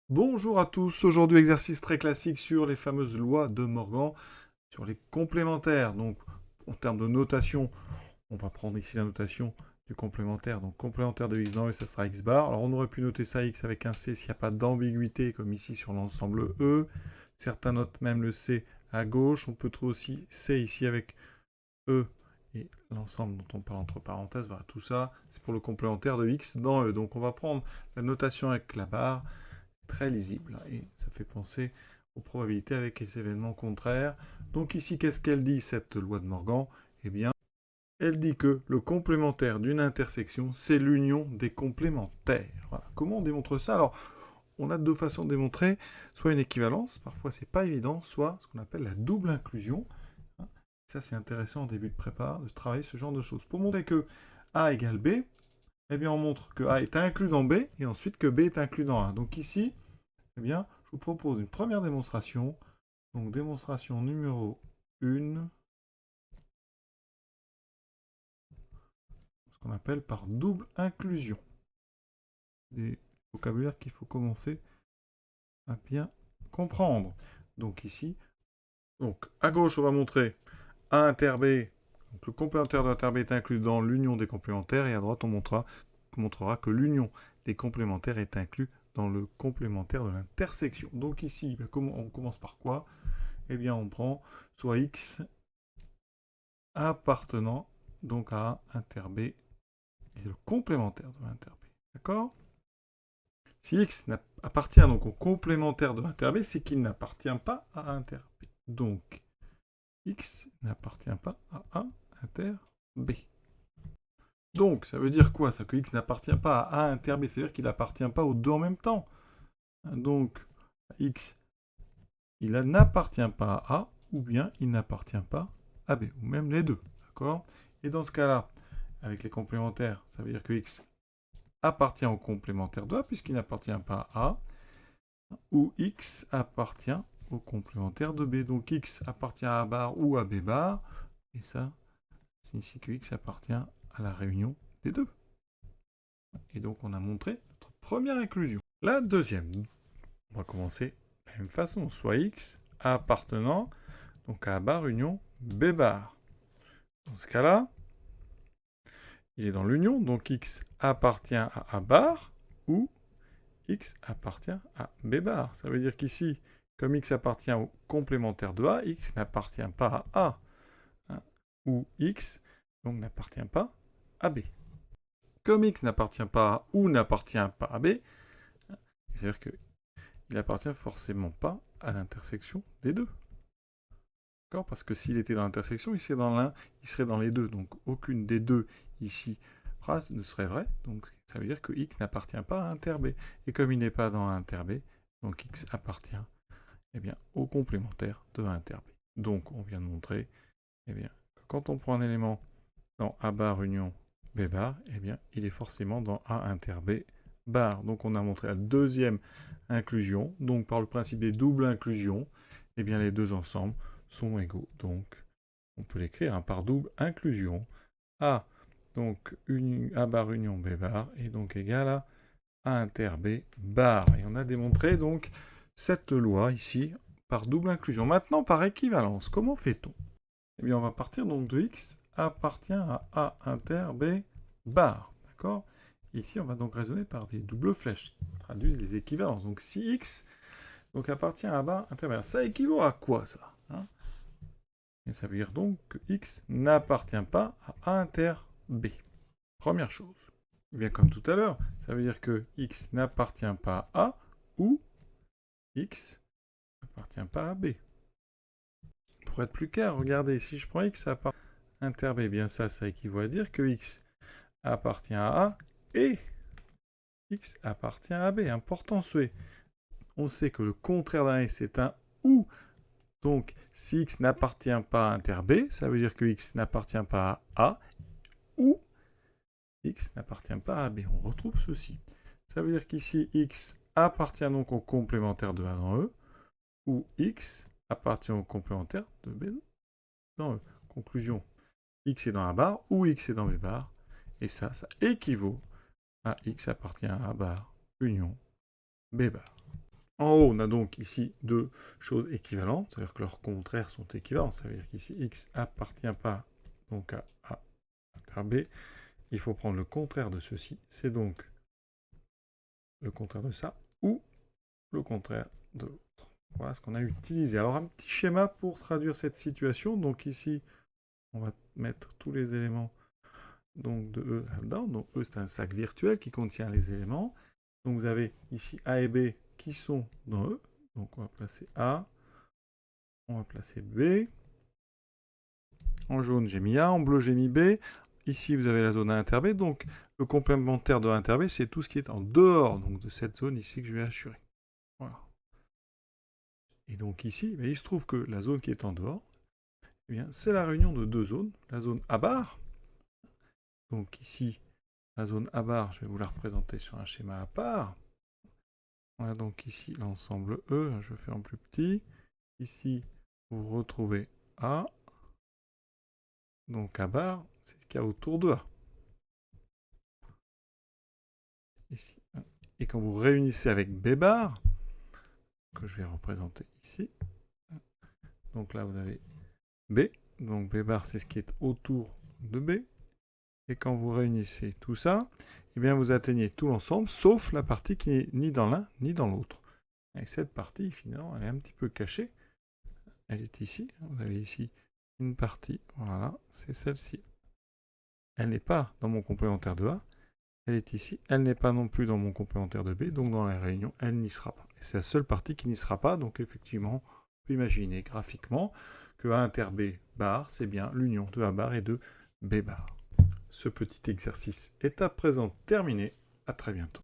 Bonjour à tous, aujourd'hui exercice très classique sur les fameuses lois de Morgan, sur les complémentaires. Donc en termes de notation, on va prendre ici la notation du complémentaire. Donc complémentaire de x dans E, ça sera x bar. Alors on aurait pu noter ça x avec un c s'il n'y a pas d'ambiguïté, comme ici sur l'ensemble E. Certains notent même le c à gauche. On peut trouver aussi c ici avec E et l'ensemble dont on parle entre parenthèses. Voilà, tout ça, c'est pour le complémentaire de x dans E. Donc on va prendre la notation avec la barre, très lisible. Et ça fait penser aux probabilités avec les événements contraires. Donc ici, qu'est-ce qu'elle dit, cette loi de Morgan? Eh bien, elle dit que le complémentaire d'une intersection, c'est l'union des complémentaires. Voilà. Comment on démontre ça? Alors, on a deux façons de démontrer, soit une équivalence, parfois c'est pas évident, soit ce qu'on appelle la double inclusion. Ça, c'est intéressant en début de prépa, de travailler ce genre de choses. Pour montrer que A égale B, eh bien, on montre que A est inclus dans B, et ensuite que B est inclus dans A. Donc ici, eh bien, je vous propose une première démonstration. Donc, démonstration numéro 1, ce qu'on appelle par double inclusion. Des vocabulaires qu'il faut commencer à bien comprendre. Donc ici, donc à gauche, on va montrer A inter B. Donc le complémentaire de inter B est inclus dans l'union des complémentaires. Et à droite, on montrera que l'union des complémentaires est inclus dans le complémentaire de l'intersection. Donc ici, on commence par quoi? Eh bien, on prend soit x appartenant donc à inter B et le complémentaire de inter B. D'accord? Si x appartient donc au complémentaire de inter B, c'est qu'il n'appartient pas à inter B. Donc, x n'appartient pas à A inter B. Donc, ça veut dire quoi? Ça que x n'appartient pas à A inter B, c'est-à-dire qu'il n'appartient pas aux deux en même temps. Donc, x, il n'appartient pas à A, ou bien il n'appartient pas à B, ou même les deux. D'accord? Et dans ce cas-là, avec les complémentaires, ça veut dire que x appartient au complémentaire de A, puisqu'il n'appartient pas à A, ou x appartient au complémentaire de B. Donc x appartient à A bar ou à B bar, et ça signifie que x appartient à la réunion des deux. Et donc on a montré notre première inclusion. La deuxième, on va commencer de la même façon, soit x appartenant donc à A bar union B bar. Dans ce cas-là, il est dans l'union, donc x appartient à A bar ou x appartient à B bar. Ça veut dire qu'ici, comme x appartient au complémentaire de A, x n'appartient pas à A. Hein, ou x, donc n'appartient pas à B. Comme x n'appartient pas à ou n'appartient pas à B, c'est-à-dire qu'il n'appartient forcément pas à l'intersection des deux. D'accord? Parce que s'il était dans l'intersection, il serait dans l'un, il serait dans les deux. Donc aucune des deux ici phrase ne serait vraie. Donc ça veut dire que x n'appartient pas à inter B. Et comme il n'est pas dans inter B, donc x appartient eh bien, au complémentaire de A inter B. Donc on vient de montrer eh bien, que quand on prend un élément dans A bar union B bar, eh bien, il est forcément dans A inter B bar. Donc on a montré la deuxième inclusion. Donc par le principe des doubles inclusions, eh bien, les deux ensembles sont égaux. Donc on peut l'écrire par double inclusion. A, donc A bar union B bar, est donc égal à A inter B bar. Et on a démontré donc cette loi ici par double inclusion. Maintenant, par équivalence, comment fait-on? Eh bien, on va partir donc de x appartient à A inter B bar. D'accord? Ici, on va donc raisonner par des doubles flèches qui traduisent les équivalences. Donc, si x donc, appartient à A bar inter B bar, ça équivaut à quoi, ça? Et ça veut dire donc que x n'appartient pas à A inter B. Première chose. Et bien, comme tout à l'heure, ça veut dire que x n'appartient pas à A ou x n'appartient pas à B. Pour être plus clair, regardez, si je prends x appartient à inter B, bien ça équivaut à dire que x appartient à A et x appartient à B. Important souhait. On sait que le contraire d'un et, c'est un ou. Donc, si x n'appartient pas à inter B, ça veut dire que x n'appartient pas à A ou x n'appartient pas à B. On retrouve ceci. Ça veut dire qu'ici, x appartient donc au complémentaire de A dans E, ou x appartient au complémentaire de B dans E. Conclusion, x est dans A bar ou x est dans B bar, et ça équivaut à x appartient à A bar union B bar. En haut, on a donc ici deux choses équivalentes, c'est-à-dire que leurs contraires sont équivalents. Ça veut dire qu'ici, x appartient pas donc à A inter B. Il faut prendre le contraire de ceci. C'est donc le contraire de ça ou le contraire de l'autre. Voilà ce qu'on a utilisé. Alors, un petit schéma pour traduire cette situation. Donc ici, on va mettre tous les éléments donc, de E là-dedans. Donc E, c'est un sac virtuel qui contient les éléments. Donc vous avez ici A et B qui sont dans E. Donc on va placer A. On va placer B. En jaune, j'ai mis A. En bleu, j'ai mis B. Ici, vous avez la zone A inter B. Donc le complémentaire de A inter B, c'est tout ce qui est en dehors donc, de cette zone ici que je vais assurer. Voilà. Et donc ici, il se trouve que la zone qui est en dehors, eh bien, c'est la réunion de deux zones. La zone A bar. Donc ici, la zone A bar, je vais vous la représenter sur un schéma à part. Voilà donc ici l'ensemble E, je fais en plus petit. Ici, vous retrouvez A. Donc A bar, c'est ce qu'il y a autour de A. Ici. Et quand vous réunissez avec B bar, que je vais représenter ici, donc là vous avez B. Donc B bar, c'est ce qui est autour de B. Et quand vous réunissez tout ça, eh bien vous atteignez tout l'ensemble, sauf la partie qui n'est ni dans l'un ni dans l'autre. Et cette partie, finalement, elle est un petit peu cachée. Elle est ici. Vous avez ici une partie. Voilà, c'est celle-ci. Elle n'est pas dans mon complémentaire de A. Elle est ici. Elle n'est pas non plus dans mon complémentaire de B. Donc dans la réunion, elle n'y sera pas. Et c'est la seule partie qui n'y sera pas. Donc effectivement, on peut imaginer graphiquement que A inter B bar, c'est bien l'union de A bar et de B bar. Ce petit exercice est à présent terminé. À très bientôt.